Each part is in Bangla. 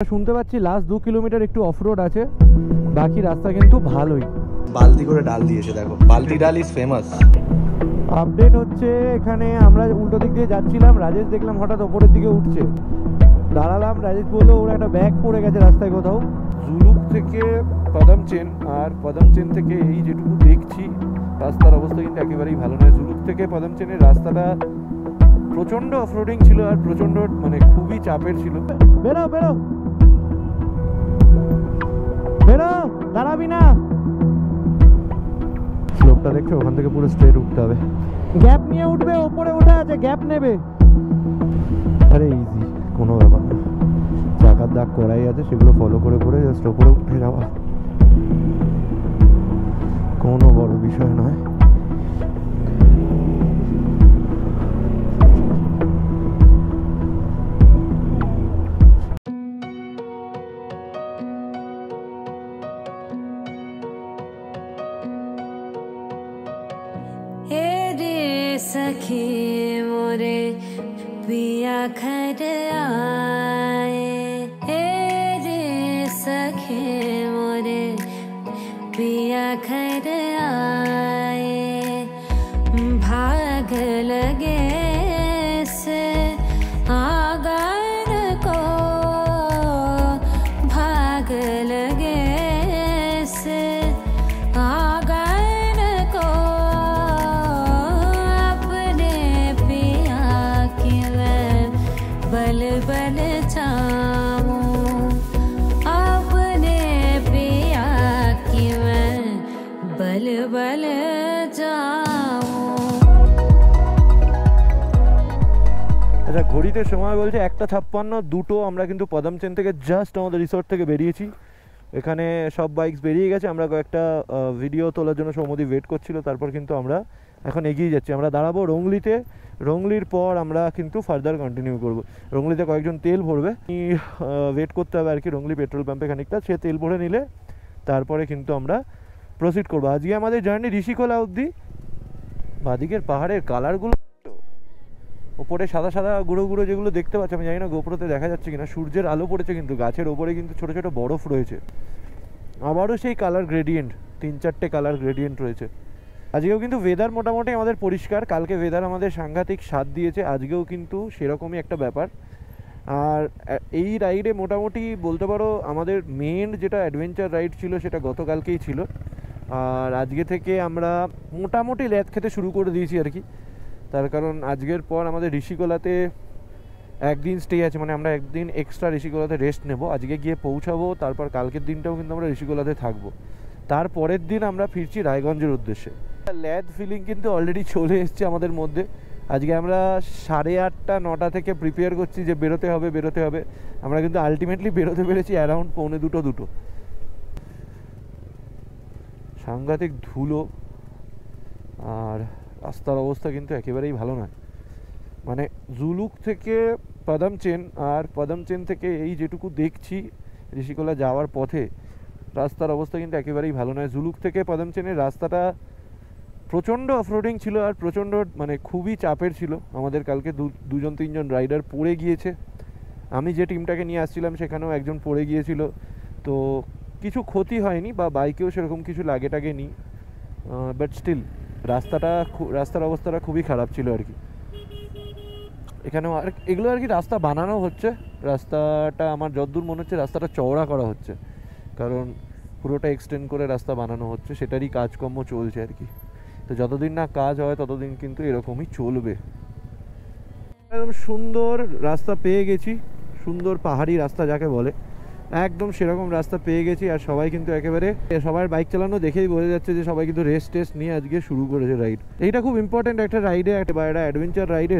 শুনতে পাচ্ছি লাস্ট 2 কিলোমিটার একটু অফরোড আছে, বাকি রাস্তা কিন্তু ভালোই। বালতি করে ডাল দিয়েছে, দেখো বালতি ডাল ইজ ফেমাস। আপডেট হচ্ছে এখানে আমরা উল্টো দিক দিয়ে যাচ্ছিলাম, রাজেশ দেখলাম হঠাৎ ওপরের দিকে উঠছে, দাঁড়ালাম, রাজেশ বললো ওর একটা ব্যাগ পড়ে গেছে রাস্তায় কোথাও। জুলুক থেকে পদমচেন, আর পদমচেন থেকে এই যেটুকু দেখছি রাস্তার অবস্থা কিন্তু একেবারেই ভালো নয়। জুলুক থেকে পদমচেনের রাস্তাটা প্রচণ্ড অফরোডিং ছিল আর প্রচণ্ড মানে খুবই চাপের ছিল। বেরো বেরো বেরো, দাঁড়াবি না। স্লোপটা দেখছো, ওখান থেকে পুরো স্ট্রেট উঠতে হবে, গ্যাপ নিয়ে উঠবে, ওপরে ওঠা আছে গ্যাপ নেবে। আরে ইজি, কোনো ব্যাপার না, চাকার দাগ করাই আছে, সেগুলো ফলো করে করে জাস্ট ওপরে উঠে যাওয়া, কোনো বড় বিষয় নয়। सखी मोरे पिया घर आए, हे रे सखी मोरे पिया घर आए, भाग लगे से आंगन को, भाग लगे से आंगन को, बल बल जाऊं अपने पिया की मैं बल बल जाऊं। আচ্ছা, ঘড়িতে সময় বলছে 1:56, দুটো। আমরা কিন্তু পদমচেন থেকে জাস্ট আমাদের রিসোর্ট থেকে বেরিয়েছি, এখানে সব বাইকস বেরিয়ে গেছে। আমরা কয়েকটা ভিডিও তোলার জন্য সৌমদি ওয়েট করছিল, তারপর কিন্তু আমরা এখন এগিয়ে যাচ্ছি। আমরা দাঁড়াবো রংলিতে, রংলির পর আমরা কিন্তু ফার্দার কন্টিনিউ করব। রংলিতে কয়েকজন তেল ভরবে, ওয়েট করতে হবে আর কি রংলি পেট্রোল পাম্পে খানিকটা, সে তেল ভরে নিলে তারপরে কিন্তু আমরা প্রসিড করবো। আজকে আমাদের জার্নি ঋষিকোলা অবধি। বাদিকের পাহাড়ের কালারগুলো, ওপরে সাদা সাদা গুঁড়ো গুঁড়ো যেগুলো দেখতে পাচ্ছি, আমি জানি না গোপ্রোতে দেখা যাচ্ছে কিনা, সূর্যের আলো পড়েছে কিন্তু গাছের ওপরে কিন্তু ছোটো ছোটো বরফ রয়েছে, আবারও সেই কালার গ্রেডিয়েন্ট, 3-4টে কালার গ্রেডিয়েন্ট রয়েছে। আজকেও কিন্তু ওয়েদার মোটামুটি আমাদের পরিষ্কার, কালকে ওয়েদার আমাদের সাংঘাতিক স্বাদ দিয়েছে, আজকেও কিন্তু সেরকমই একটা ব্যাপার। আর এই রাইডে মোটামুটি বলতে পারো আমাদের মেন যেটা অ্যাডভেঞ্চার রাইড ছিল সেটা গতকালকেই ছিল, আর আজকে থেকে আমরা মোটামুটি ল্যাদ খেতে শুরু করে দিয়েছি আর কি। তার কারণ আজকের পর আমাদের ঋষিকোলাতে একদিন স্টে আছে, মানে আমরা একদিন এক্সট্রা ঋষিকোলাতে রেস্ট নেব, আজকে গিয়ে পৌঁছাবো, তারপর কালকের দিনটাও কিন্তু আমরা ঋষিকোলাতে থাকবো, তারপরের দিন আমরা ফিরছি রায়গঞ্জের উদ্দেশ্যে। ল্যাদ ফিলিং কিন্তু অলরেডি চলে এসছে আমাদের মধ্যে। আজকে আমরা 8:30 9টা থেকে প্রিপেয়ার করছি যে বেরোতে হবে বেরোতে হবে, আমরা কিন্তু আলটিমেটলি বেরোতে পেরেছি অ্যারাউন্ড 1:45-2। সাংঘাতিক ধুলো, আর রাস্তার অবস্থা কিন্তু একেবারেই ভালো নয়। মানে জুলুক থেকে পদমচেন, আর পদমচেন থেকে এই যেটুকু দেখছি ঋষিকোলা যাওয়ার পথে রাস্তার অবস্থা কিন্তু একেবারেই ভালো নয়। জুলুক থেকে পদমচেনের রাস্তাটা প্রচণ্ড অফরোডিং ছিল আর প্রচণ্ড মানে খুবই চাপের ছিল। আমাদের কালকে 2-3জন রাইডার পড়ে গিয়েছে, আমি যে টিমটাকে নিয়ে আসছিলাম সেখানেও একজন পড়ে গিয়েছিল, তো কিছু ক্ষতি হয়নি বা বাইকেও সেরকম কিছু লাগে টাগে নি, বাট স্টিল রাস্তার অবস্থাটা খুবই খারাপ ছিল আর কি। এখানেও আর এগুলো আর কি রাস্তা বানানো হচ্ছে, রাস্তাটা আমার যতদূর মনে হচ্ছে রাস্তাটা চওড়া করা হচ্ছে, কারণ পুরোটা এক্সটেন্ড করে রাস্তা বানানো হচ্ছে, সেটারই কাজকর্ম চলছে আর কি। তো যতদিন না কাজ হয় ততদিন কিন্তু এরকমই চলবে। একদম সুন্দর রাস্তা পেয়ে গেছি, সুন্দর পাহাড়ি রাস্তা যাকে বলে, একদম সেরকম রাস্তা পেয়ে গেছি। আর সবাই কিন্তু একেবারে সবার বাইক চালানো দেখেই বোঝা যাচ্ছে যে সবাই কিন্তু রেস্ট নিয়ে আজকে শুরু করেছে রাইড। এইটা খুব ইম্পর্টেন্ট একটা রাইডে বা একটা অ্যাডভেঞ্চার রাইডে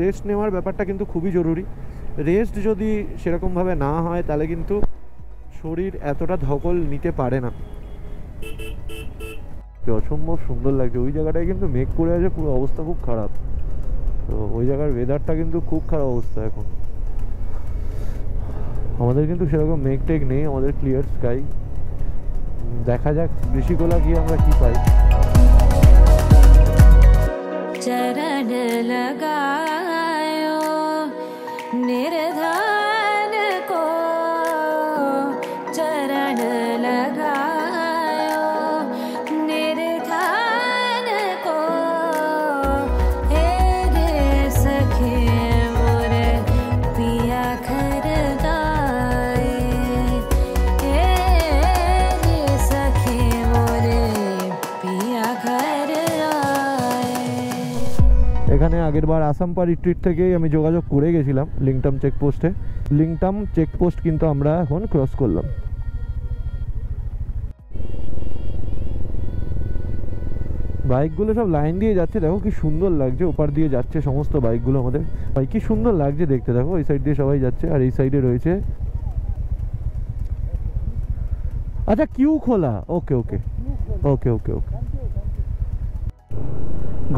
রেস্ট নেওয়ার ব্যাপারটা কিন্তু খুবই জরুরি। রেস্ট যদি সেরকমভাবে না হয় তাহলে কিন্তু শরীর এতটা ধকল নিতে পারে না। অসম্ভব সুন্দর লাগছে, ওই জায়গাটায় কিন্তু মেঘ করে আছে, পুরো অবস্থা খুব খারাপ, তো ওই জায়গার ওয়েদারটা কিন্তু খুব খারাপ অবস্থা এখন। আমাদের কিন্তু সেরকম মেঘ টেঘ নেই, আমাদের ক্লিয়ার স্কাই। দেখা যাক ঋষিকোলা গিয়ে আমরা কি পাই। चरण लगायो निर्धन को আগেরবার আসামপার রিট্রিট থেকেই আমি যোগাযোগ করে গেছিলাম লিংটাম চেকপোস্টে। লিংটাম চেকপোস্ট কিন্তু আমরা এখন ক্রস করলাম। বাইকগুলো সব লাইন দিয়ে যাচ্ছে, দেখো কি সুন্দর লাগছে, ওপার দিয়ে যাচ্ছে সমস্ত বাইকগুলো আমাদের। ভাই কি সুন্দর লাগছে দেখতে, দেখো এই সাইড দিয়ে সবাই যাচ্ছে আর এই সাইডে রয়েছে। আচ্ছা কিউ খোলা, ওকে ওকে ওকে ওকে ওকে।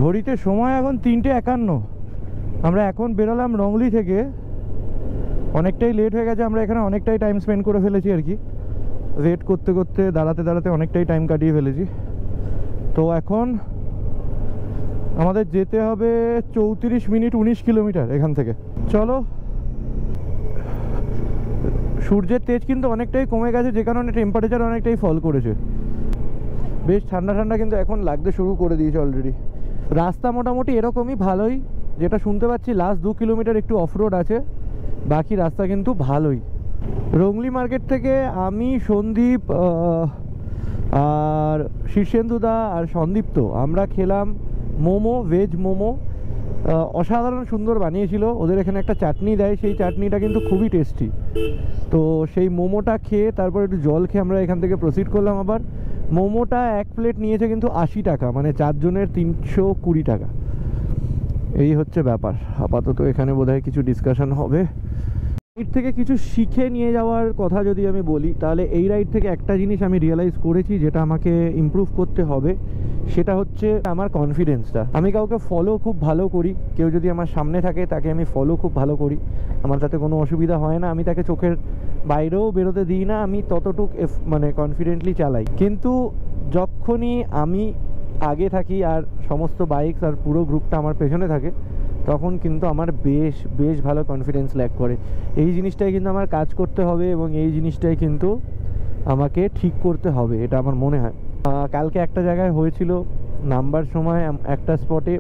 ঘড়িতে সময় এখন 3:51। আমরা এখন বেরোলাম রংলি থেকে, অনেকটাই লেট হয়ে গেছে, আমরা এখানে অনেকটাই টাইম স্পেন্ড করে ফেলেছি আর কি, ওয়েট করতে করতে দাঁড়াতে দাঁড়াতে অনেকটাই টাইম কাটিয়ে ফেলেছি। তো এখন আমাদের যেতে হবে 34 মিনিট 19 কিলোমিটার এখান থেকে। চলো, সূর্যের তেজ কিন্তু অনেকটাই কমে গেছে, যে কারণে টেম্পারেচার অনেকটাই ফল করেছে, বেশ ঠান্ডা ঠান্ডা কিন্তু এখন লাগতে শুরু করে দিয়েছে অলরেডি। রাস্তা মোটামুটি এরকমই ভালোই, যেটা শুনতে পাচ্ছি লাস্ট 2 কিলোমিটার একটু অফরোড আছে, বাকি রাস্তা কিন্তু ভালোই। রংলি মার্কেট থেকে আমি, সন্দীপ আর শীর্ষেন্দুদা আর সন্দীপ্ত আমরা খেলাম মোমো, ভেজ মোমো। অসাধারণ সুন্দর বানিয়েছিল, ওদের এখানে একটা চাটনি দেয়, সেই চাটনিটা কিন্তু খুবই টেস্টি। তো সেই মোমোটা খেয়ে তারপর একটু জল খেয়ে আমরা এখান থেকে প্রসিড করলাম। আবার মোমোটা এক প্লেট নিয়েছে কিন্তু 80 টাকা, মানে 4 জনের 320 টাকা। এই হচ্ছে ব্যাপার। আপাতত এখানে বোধহয় কিছু ডিসকাশন হবে। রাইড থেকে কিছু শিখে নিয়ে যাওয়ার কথা যদি আমি বলি, তাহলে এই রাইড থেকে একটা জিনিস আমি রিয়েলাইজ করেছি যেটা আমাকে ইমপ্রুভ করতে হবে, সেটা হচ্ছে আমার কনফিডেন্সটা। আমি কাউকে ফলো খুব ভালো করি, কেউ যদি আমার সামনে থাকে তাকে আমি ফলো খুব ভালো করি, আমার তাতে কোনো অসুবিধা হয় না, আমি তাকে চোখের বাইরেও বেরোতে দিই না, আমি ততটুক মানে কনফিডেন্টলি চালাই। কিন্তু যখনই আমি আগে থাকি আর সমস্ত বাইকস আর পুরো গ্রুপটা আমার পেছনে থাকে, তখন কিন্তু আমার বেশ বেশ ভালো কনফিডেন্স ল্যাক করে। এই জিনিসটাই কিন্তু আমার কাজ করতে হবে এবং এই জিনিসটাই কিন্তু আমাকে ঠিক করতে হবে, এটা আমার মনে হয়। কালকে একটা জায়গায় হয়েছিল, নাম্বার সময় একটা স্পটে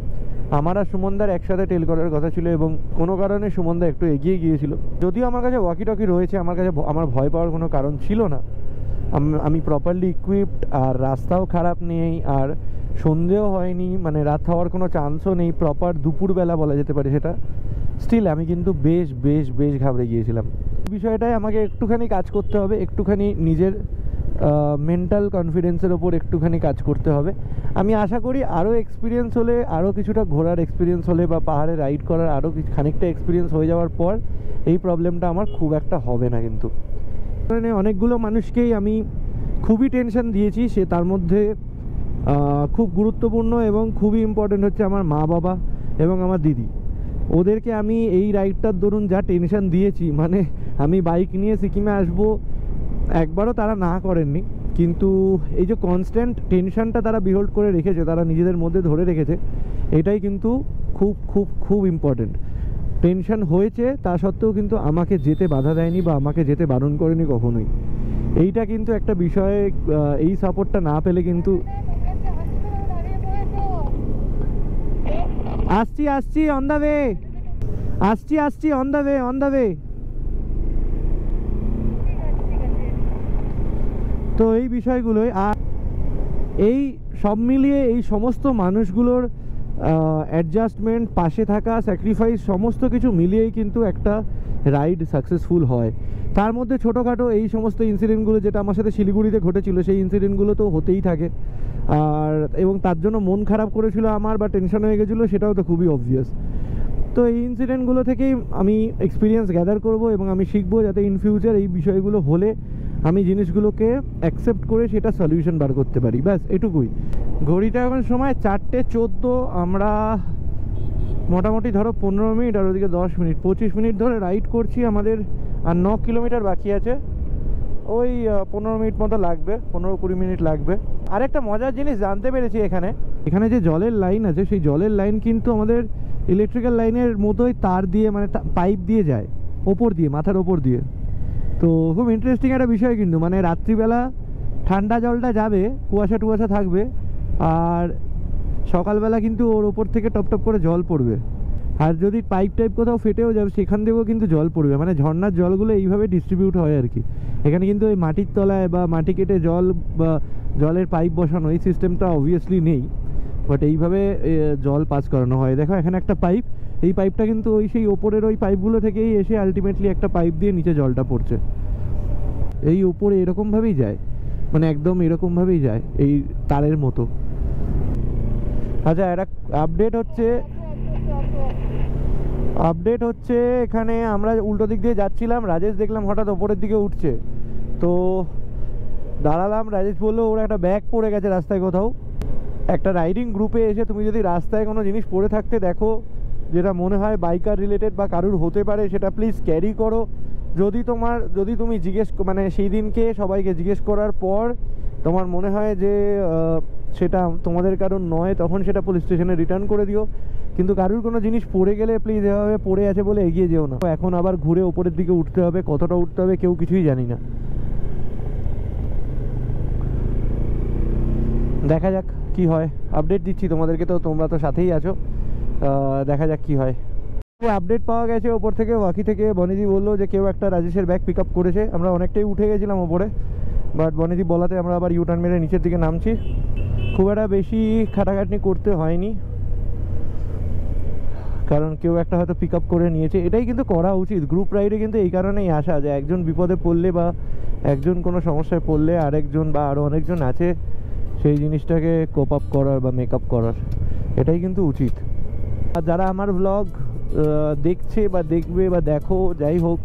আমার আর সুমনদার একসাথে টেল করার কথা ছিল এবং কোনো কারণে সুমনদা একটু এগিয়ে গিয়েছিল। যদিও আমার কাছে ওয়াকি টকি রয়েছে, আমার কাছে আমার ভয় পাওয়ার কোনো কারণ ছিল না, আমি প্রপারলি ইকুইপড, আর রাস্তাও খারাপ নেই, আর সন্ধেও হয়নি, মানে রাত হওয়ার কোনো চান্সও নেই, প্রপার দুপুরবেলা বলা যেতে পারে সেটা। স্টিল আমি কিন্তু বেশ বেশ বেশ ঘাবড়ে গিয়েছিলাম। বিষয়টাই আমাকে একটুখানি কাজ করতে হবে, একটুখানি নিজের মেন্টাল কনফিডেন্সের ওপর একটুখানি কাজ করতে হবে। আমি আশা করি আরও এক্সপিরিয়েন্স হলে, আরও কিছুটা ঘোরার এক্সপিরিয়েন্স হলে বা পাহাড়ে রাইড করার আরও খানিকটা এক্সপিরিয়েন্স হয়ে যাওয়ার পর এই প্রবলেমটা আমার খুব একটা হবে না। কিন্তু অনেকগুলো মানুষকেই আমি খুবই টেনশন দিয়েছি, সে তার মধ্যে খুব গুরুত্বপূর্ণ এবং খুবই ইম্পর্টেন্ট হচ্ছে আমার মা বাবা এবং আমার দিদি। ওদেরকে আমি এই রাইডটার দরুন যা টেনশন দিয়েছি, মানে আমি বাইক নিয়ে সিকিমে আসবো একবারও তারা না করেননি, কিন্তু এই যে কনস্ট্যান্ট টেনশনটা তারা বিহোল্ড করে রেখেছে, তারা নিজেদের মধ্যে ধরে রেখেছে, এটাই কিন্তু খুব খুব খুব ইম্পর্টেন্ট। টেনশন হয়েছে তা সত্ত্বেও কিন্তু আমাকে যেতে বাধা দেয়নি বা আমাকে যেতে বারণ করেনি কখনোই। এইটা কিন্তু একটা বিষয়, এই সাপোর্টটা না পেলে কিন্তু আসছি অন দ্য ওয়ে, আসছি অন দ্য ওয়ে। তো এই বিষয়গুলোই, আর এই সব মিলিয়ে এই সমস্ত মানুষগুলোর অ্যাডজাস্টমেন্ট, পাশে থাকা, স্যাক্রিফাইস, সমস্ত কিছু মিলিয়েই কিন্তু একটা রাইড সাকসেসফুল হয়। তার মধ্যে ছোটোখাটো এই সমস্ত ইনসিডেন্টগুলো, যেটা আমার সাথে শিলিগুড়িতে ঘটেছিল, সেই ইনসিডেন্টগুলো তো হতেই থাকে, আর এবং তার জন্য মন খারাপ করেছিল আমার বা টেনশন হয়ে গেছিলো, সেটাও তো খুবই অবভিয়াস। তো এই ইনসিডেন্টগুলো থেকেই আমি এক্সপিরিয়েন্স গ্যাদার করব এবং আমি শিখবো যাতে ইন ফিউচার এই বিষয়গুলো হলে আমি জিনিসগুলোকে অ্যাকসেপ্ট করে সেটা সলিউশন বার করতে পারি, ব্যাস এটুকুই। ঘড়িটা এখন সময় 4:14, আমরা মোটামুটি ধরো 15 মিনিট আর ওদিকে 10 মিনিট, 25 মিনিট ধরে রাইড করছি। আমাদের আর 9 কিলোমিটার বাকি আছে, ওই 15 মিনিট মতো লাগবে, 15-20 মিনিট লাগবে। আর একটা মজার জিনিস জানতে পেরেছি, এখানে যে জলের লাইন আছে, সেই জলের লাইন কিন্তু আমাদের ইলেকট্রিক্যাল লাইনের মতোই তার দিয়ে, মানে পাইপ দিয়ে যায় ওপর দিয়ে, মাথার ওপর দিয়ে। তো খুব ইন্টারেস্টিং একটা বিষয় কিন্তু, মানে রাত্রিবেলা ঠান্ডা জলটা যাবে, কুয়াশা টুয়াশা থাকবে, আর সকালবেলা কিন্তু ওর ওপর থেকে টপ টপ করে জল পড়বে। আর যদি পাইপ টাইপ কোথাও ফেটেও যাবে, সেখান থেকেও কিন্তু জল পড়বে, মানে ঝর্ণার জলগুলো এইভাবে ডিস্ট্রিবিউট হয় আর কি। এখানে কিন্তু ওই মাটির তলায় বা মাটি কেটে জল বা জলের পাইপ বসানো, এই সিস্টেমটা অবভিয়াসলি নেই। বাট এইভাবে জল পাস করানো হয়। দেখো এখানে একটা পাইপ, এই পাইপটা কিন্তু ওই সেই ওপরের ওই পাইপগুলো থেকেই এসে আলটিমেটলি একটা পাইপ দিয়ে নিচে জলটা পড়ছে। এই উপরে এরকমভাবেই যায়, মানে একদম এরকমভাবেই যায় এই তারের মতো। আচ্ছা, একটা আপডেট হচ্ছে এখানে আমরা উল্টো দিক দিয়ে যাচ্ছিলাম, রাজেশ দেখলাম হঠাৎ ওপরের দিকে উঠছে, তো দাঁড়ালাম। রাজেশ বললো ওর একটা ব্যাগ পড়ে গেছে রাস্তায় কোথাও। একটা রাইডিং গ্রুপে এসে তুমি যদি রাস্তায় কোনো জিনিস পড়ে থাকতে দেখো যেটা মনে হয় বাইকার রিলেটেড বা কারুর হতে পারে, সেটা প্লিজ ক্যারি করো। যদি তুমি মানে সেই দিনকে সবাইকে জিজ্ঞেস করার পর তোমার মনে হয় যে সেটা তোমাদের কারণ নয়, তখন সেটা পুলিশ স্টেশনে রিটার্ন করে দিও। কিন্তু কারুর কোনো জিনিস পড়ে গেলে প্লিজ এভাবে পড়ে আছে বলে এগিয়ে যেও না। এখন আবার ঘুরে ওপরের দিকে উঠতে হবে, কতটা উঠতে হবে কেউ কিছুই জানি না। দেখা যাক কি হয়, আপডেট দিচ্ছি তোমাদেরকে, তো তোমরা তো সাথেই আছো, দেখা যাক কি হয়। আপডেট পাওয়া গেছে ওপর থেকে, ওয়াকি থেকে বনিদি বললো যে কেউ একটা রাজেশের ব্যাগ পিক আপ করেছে। আমরা অনেকটাই উঠে গেছিলাম ওপরে, বাট বনিদি বলাতে আমরা আবার ইউটার্ন মেরে নিচের দিকে নামছি। খুব একটা বেশি খাটাখাটনি করতে হয়নি, কারণ কেউ একটা হয়তো পিক আপ করে নিয়েছে। এটাই কিন্তু করা উচিত গ্রুপ রাইডে, কিন্তু এই কারণেই আসা যে একজন বিপদে পড়লে বা একজন কোনো সমস্যায় পড়লে আরেকজন বা আরও অনেকজন আছে সেই জিনিসটাকে কোপ আপ করার বা মেকআপ করার, এটাই কিন্তু উচিত। আর যারা আমার ব্লগ দেখছে বা দেখবে বা দেখো যাই হোক,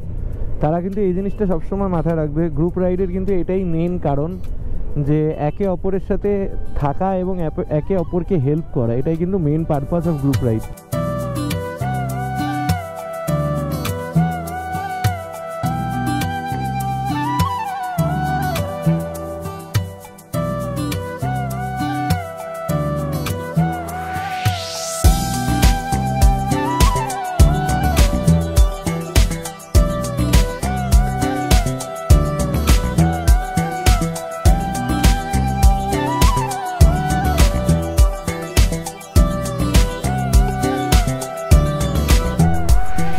তারা কিন্তু এই জিনিসটা সবসময় মাথায় রাখবে। গ্রুপ রাইডের কিন্তু এটাই মেন কারণ, যে একে অপরের সাথে থাকা এবং একে অপরকে হেল্প করা, এটাই কিন্তু main purpose of group ride.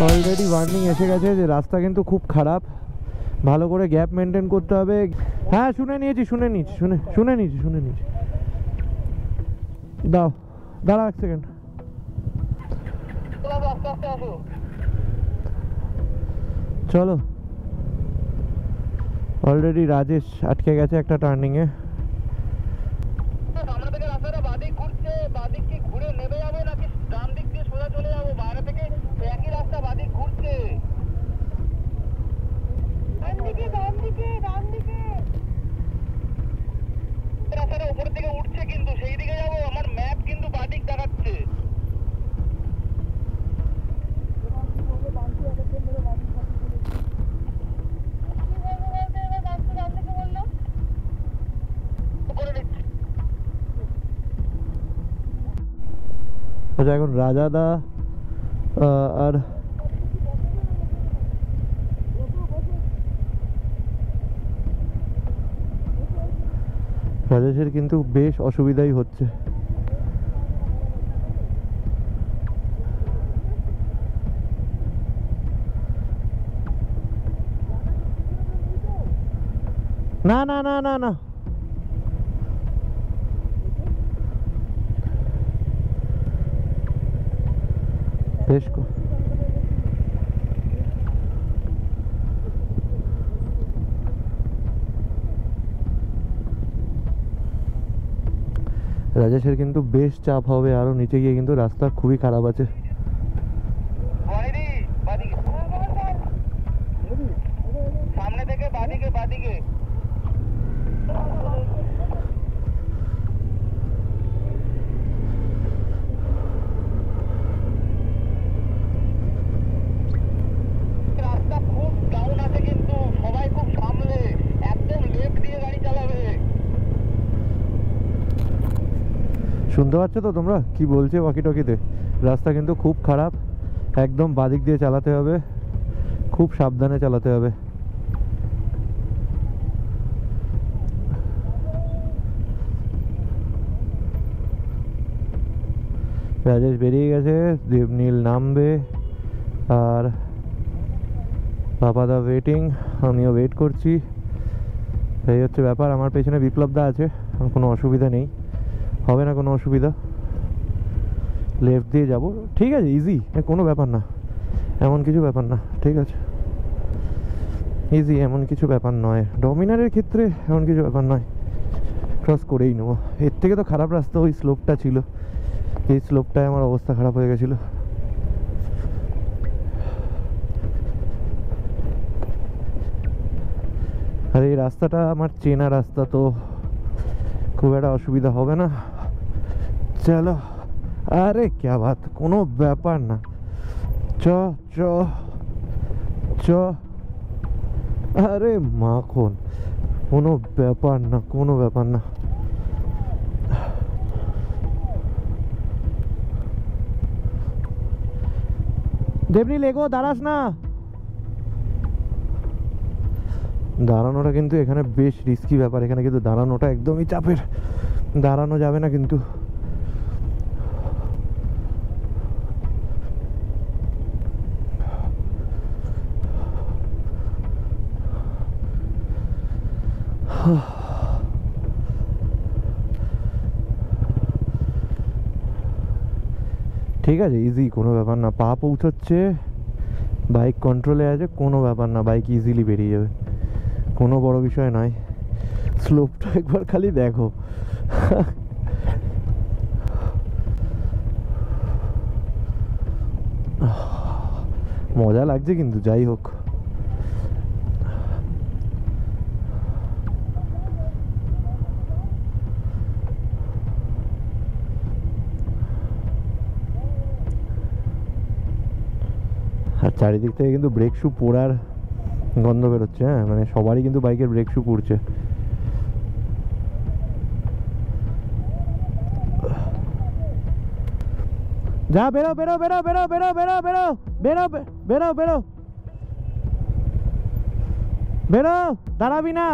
Already warning এসে গেছে যে রাস্তা কিন্তু খুব খারাপ, ভালো করে গ্যাপ মেনটেন করতে হবে। হ্যাঁ শুনে নিয়েছি দাঁড়া এক সেকেন্ড। চলো, অলরেডি রাজেশ আটকে গেছে একটা টার্নিংয়ে। আচ্ছা, এখন রাজাদা আর রাজেশের কিন্তু বেশ অসুবিধাই হচ্ছে। না না না না না বেশ রাজেশের কিন্তু বেশ চাপ হবে, আরো নিচে গিয়ে কিন্তু রাস্তা খুবই খারাপ আছে। সামনে থেকে বাদিকে রাস্তা খুব ডাউন আছে, কিন্তু সবাই খুব সামলে একদম লেফট দিয়ে গাড়ি চালাবে। শুনতে পাচ্ছ তো তোমরা কি বলছে ওয়াকি টকিতে? রাস্তা কিন্তু খুব খারাপ, একদম বাদিক দিয়ে চালাতে হবে, খুব সাবধানে চালাতে হবে। রাজেশ বেরিয়ে গেছে, দেবনীল নামবে, আর বাবাদা ওয়েটিং, আমিও ওয়েট করছি। এই হচ্ছে ব্যাপার। আমার পেছনে বিপ্লবদা আছে, কোনো অসুবিধা নেই, হবে না কোনো অসুবিধা। লেফট দিয়ে যাব, ঠিক আছে, ইজি, কোনো ব্যাপার না, এমন কিছু ব্যাপার না, ঠিক আছে, ইজি, এমন কিছু ব্যাপার নয়, ডমিনারের ক্ষেত্রে এমন কিছু ব্যাপার নয়, ক্রস করেই নেবো। এর থেকে তো খারাপ রাস্তা ওই স্লোপটা ছিল, এই স্লোপটায় আমার অবস্থা খারাপ হয়ে গেছিলো। আর এই রাস্তাটা আমার চেনা রাস্তা, তো খুব একটা অসুবিধা হবে না। চলো, আরে ক্যা বাত, কোনো ব্যাপার না, চ চ চ, আরে মাখন, কোনো ব্যাপার না, কোনো ব্যাপার না। দেবনীল এগো, দাঁড়াস না। দাঁড়ানোটা কিন্তু এখানে বেশ রিস্কি ব্যাপার, এখানে কিন্তু দাঁড়ানোটা একদমই চাপের, দাঁড়ানো যাবে না কিন্তু। ঠিক আছে, ইজি, কোনো ব্যাপার না, পা পৌঁছচ্ছে, বাইক কন্ট্রোলে আছে, কোনো ব্যাপার না, বাইক ইজিলি বেরিয়ে যাবে, কোনো বড় বিষয় নয়। স্লোপটা একবার খালি দেখো, মজা লাগছে কিন্তু, যাই হোক। আর চারিদিক থেকে কিন্তু ব্রেক শু পোড়ার গন্ধ বেরোচ্ছে, হ্যাঁ, মানে সবারই কিন্তু বাইকের ব্রেক শু পুড়ছে। যা, বেরো বেরো বেরো বেরো বেরো বেরো বেরো বেরো বেরো বেরো বেরো, দাঁড়াবি না।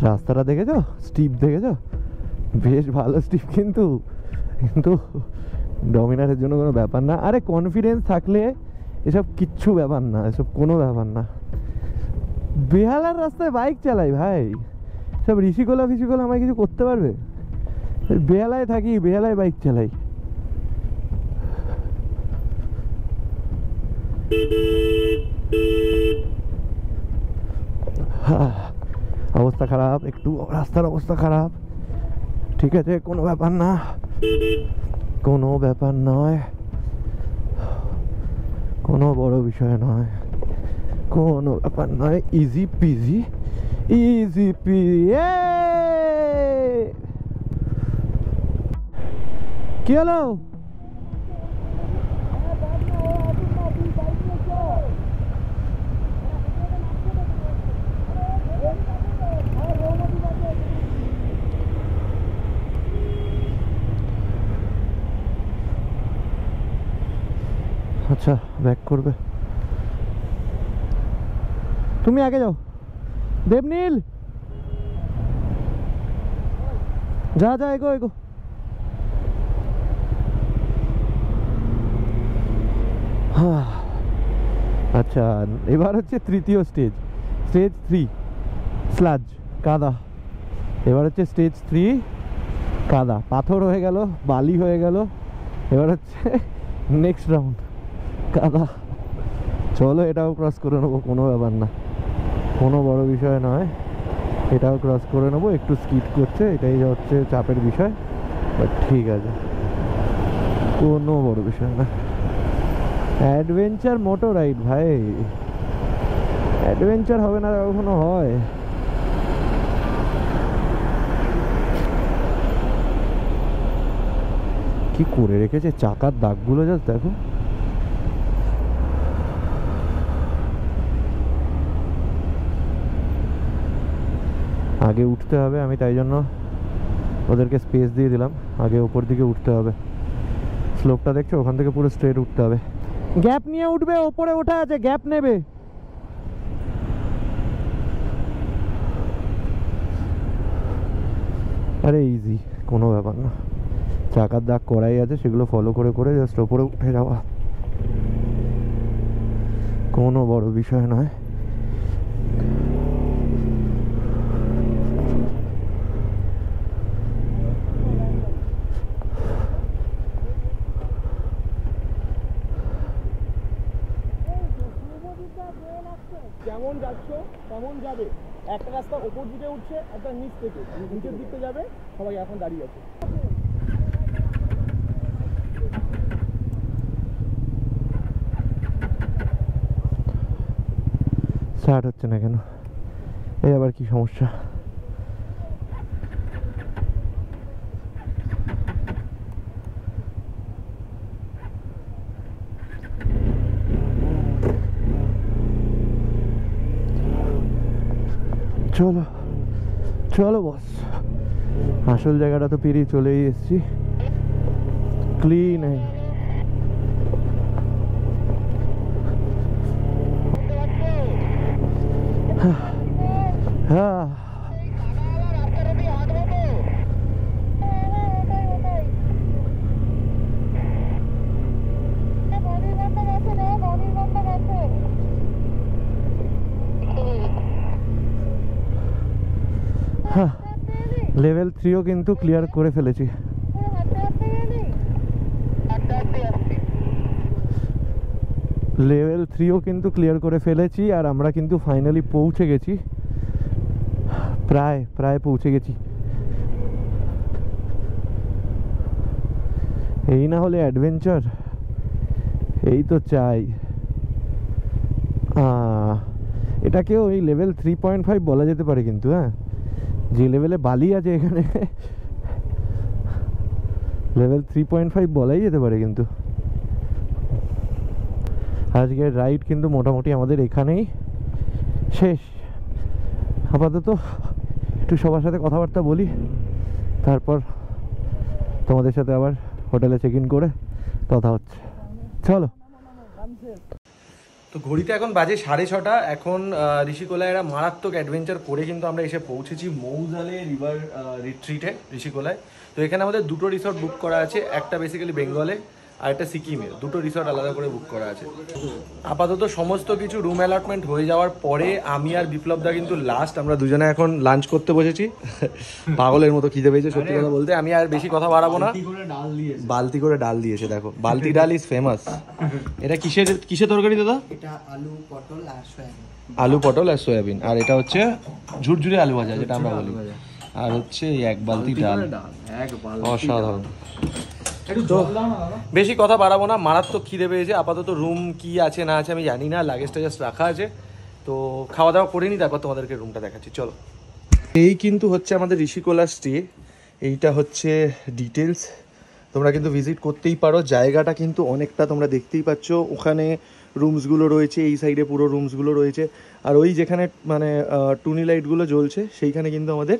রাস্তাটা দেখেছো, স্টিপ দেখেছো, বেশ ভালো স্টিপ, কিন্তু কিন্তু ডমিনারের জন্য কোনো ব্যাপার না। আরে কনফিডেন্স থাকলে এসব কিচ্ছু ব্যাপার না, এসব কোনো ব্যাপার না। বেহালার রাস্তায় বাইক চালাই ভাই, সব ঋষিকোলা ফিসিকোলা আমায় কিছু করতে পারবে? বেহালায় থাকি, বেহালায় বাইক চালাই। অবস্থা খারাপ, একটু রাস্তার অবস্থা খারাপ, ঠিক আছে, কোনো ব্যাপার না, কোনো ব্যাপার নয়, কোনো বড় বিষয় নয়, কোনো ব্যাপার নয়, ইজি পিজি, ইজি পিজি। কি হলো? আচ্ছা, ব্যাক করবে, তুমি আগে যাও। দেবনীল, যা যা, এগো এগো। আচ্ছা, এবার হচ্ছে তৃতীয় স্টেজ, স্টেজ 3 স্লাজ, কাদা। এবার হচ্ছে স্টেজ 3 কাদা, পাথর হয়ে গেল, বালি হয়ে গেল, এবার হচ্ছে নেক্সট রাউন্ড কাদা। চলো, এটাও ক্রস করে নেবো, কোনো ব্যাপার না, কোনো বড় বিষয় নয়, এটাও ক্রস করে নেবো। একটু স্কিড করছে, এটাই হচ্ছে চাপের বিষয়, বাট ঠিক আছে, কোনো বড় বিষয় না। অ্যাডভেঞ্চার মোটো রাইড ভাই, অ্যাডভেঞ্চার হবে না কখনো হয়? কি করে রেখেছে চাকার দাগগুলো, জাস্ট দেখো। আগে উঠতে হবে, আমি তাই জন্য ওদেরকে স্পেস দিয়ে দিলাম, আগে ওপর দিকে উঠতে হবে। স্লোপটা দেখছো, ওখান থেকে পুরো স্ট্রেট উঠতে হবে, গ্যাপ নিয়ে উঠবে, ওপরে ওঠা আছে, গ্যাপ নেবে। আরে ইজি, কোনো ব্যাপার না, চাকার দাগ করাই আছে, সেগুলো ফলো করে করে জাস্ট ওপরে উঠে যাওয়া। কোনো বড় বিষয় নয়। যেমন যাচ্ছ তেমন যাবে, একটা রাস্তা ওপর দিকে উঠছে, একটা নিচ থেকে নিচের দিকে যাবে, সবাই এখন দাঁড়িয়ে আছে। স্টার্ট হচ্ছে না কেন? এই আবার কি সমস্যা? চলো চলো বস, আসল জায়গাটা তো পেরিয়ে চলেই এসেছি। ক্লিন হ্যাঁ, লেভেল 3ও কিন্তু ক্লিয়ার করে ফেলেছি। লেভেল 3ও কিন্তু ক্লিয়ার করে ফেলেছি আর আমরা কিন্তু ফাইনালি পৌঁছে গেছি, প্রায় পৌঁছে গেছি। এই না হলে অ্যাডভেঞ্চার, এই তো চাই। এটাকেও এই লেভেল 3.5 বলা যেতে পারে কিন্তু, হ্যাঁ, যে লেভেলে বালি আছে এখানে লেভেল 3.5 বলাই যেতে পারে কিন্তু। আজকের রাইড কিন্তু মোটামুটি আমাদের এখানেই শেষ। আপাতত একটু সবার সাথে কথাবার্তা বলি, তারপর তোমাদের সাথে আবার হোটেলে চেক ইন করে কথা হচ্ছে। চলো। তো ঘড়িতে এখন বাজে 6:30। এখন ঋষিকোলায় একটা মারাত্মক অ্যাডভেঞ্চার করে কিন্তু আমরা এসে পৌঁছেছি মৌজালে রিভার রিট্রিটে ঋষিকোলায়। তো এখানে আমাদের দুটো রিসর্ট বুক করা আছে, একটা বেসিক্যালি বেঙ্গলে আর একটা সিকিমে। দুটো রিসর্ট আলাদা করে বুক করা আছে। আপাতত সমস্ত কিছু রুম অ্যালটমেন্ট হয়ে যাওয়ার পরে আমি আর বিপ্লবদা কিন্তু লাস্ট আমরা দুজনে এখন লাঞ্চ করতে বসেছি। পাগলের মতো খিদে পেয়েছে সত্যি কথা বলতে। আমি আর বেশি কথা বাড়াবো না। বালতি করে ডাল দিয়েছে, দেখো বালতি ডাল ইজ ফেমাস। এটা কিসের তরকারি দাদা? এটা আলু পটল আর সয়াবিন। আলু পটল আর সয়াবিন। আর এটা হচ্ছে ঝুরঝুরে আলু ভাজা, যেটা আমরা বলি। আর হচ্ছে এক বালতি ডাল, অসাধারণ। তো বেশি কথা বাড়াবো না, মারাত্মক খিদে পেয়েছে। আপাতত রুম কি আছে না আছে আমি জানি না, লাগেজটা জাস্ট রাখা আছে। তো খাওয়া দাওয়া করে নি, তারপর তোমাদেরকে রুমটা দেখাচ্ছি, চলো। এই কিন্তু হচ্ছে আমাদের ঋষিকোলা স্টে। এইটা হচ্ছে ডিটেলস, তোমরা কিন্তু ভিজিট করতেই পারো। জায়গাটা কিন্তু অনেকটা তোমরা দেখতেই পাচ্ছ। ওখানে রুমসগুলো রয়েছে, এই সাইডে পুরো রুমসগুলো রয়েছে। আর ওই যেখানে মানে টুনি লাইটগুলো জ্বলছে সেইখানে কিন্তু আমাদের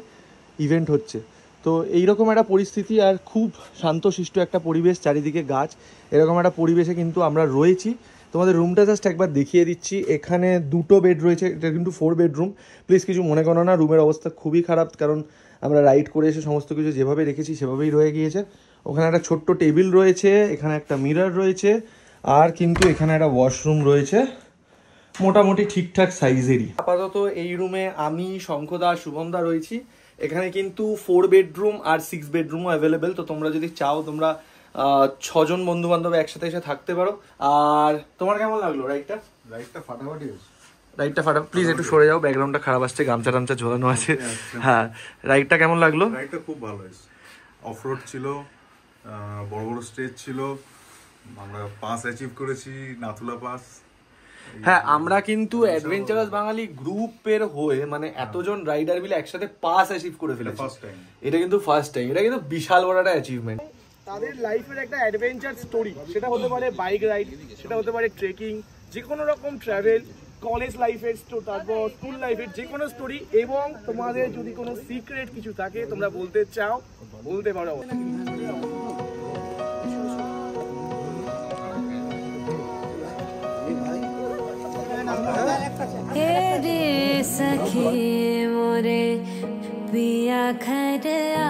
ইভেন্ট হচ্ছে। তো এইরকম একটা পরিস্থিতি আর খুব শান্তশিষ্ট একটা পরিবেশ, চারিদিকে গাছ, এরকম একটা পরিবেশে কিন্তু আমরা রয়েছি। তোমাদের রুমটা জাস্ট একবার দেখিয়ে দিচ্ছি। এখানে দুটো বেড রয়েছে, এটা কিন্তু 4 বেডরুম। প্লিজ কিছু মনে করো না, রুমের অবস্থা খুবই খারাপ, কারণ আমরা রাইড করে এসে সমস্ত কিছু যেভাবে রেখেছি সেভাবেই রয়ে গিয়েছে। ওখানে একটা ছোট্ট টেবিল রয়েছে, এখানে একটা মিরর রয়েছে, আর কিন্তু এখানে একটা ওয়াশরুম রয়েছে, মোটামুটি ঠিকঠাক সাইজেরই। আপাতত এই রুমে আমি, শঙ্খদা, শুভমদা রয়েছি। এখানে কিন্তু 4 বেডরুম আর 6 বেডরুমও অ্যাভেলেবেল। তো তোমরা যদি চাও তোমরা 6 জন বন্ধু বান্ধব একসাথে এসে থাকতে পারো। আর তোমার কেমন লাগলো রাইডটা? রাইডটা ফাটাফাটি হয়েছে। রাইডটা ফাটা, প্লিজ একটু সরে যাও, ব্যাকগ্রাউন্ডটা খারাপ আসছে, গামছা টামছা ঝোলানো আছে। হ্যাঁ, রাইডটা কেমন লাগলো? রাইডটা খুব ভালো হয়েছে। অফরোড ছিল, বড় বড় স্টেজ ছিল, আমরা পাস অ্যাচিভ করেছি, নাথুলা পাস। হ্যাঁ, আমরা কিন্তু অ্যাডভেঞ্চারাস বাঙালি গ্রুপের হয়ে মানে এতজন রাইডার মিলে একসাথে পাস অ্যাচিভ করে ফেলেছি। এটা কিন্তু ফার্স্ট টাইম, এটা কিন্তু বিশাল বড় একটা অ্যাচিভমেন্ট। তাদের লাইফের একটা অ্যাডভেঞ্চার স্টোরি, সেটা হতে পারে বাইক রাইড, সেটা হতে পারে ট্রেকিং, যে কোনো রকম ট্রাভেল, কলেজ লাইফের, তারপর স্কুল লাইফের যে কোনো স্টোরি। এবং তোমাদের যদি কোনো সিক্রেট কিছু থাকে তোমরা বলতে চাও বলতে পারো। रे सखी मोरे पिया घर आ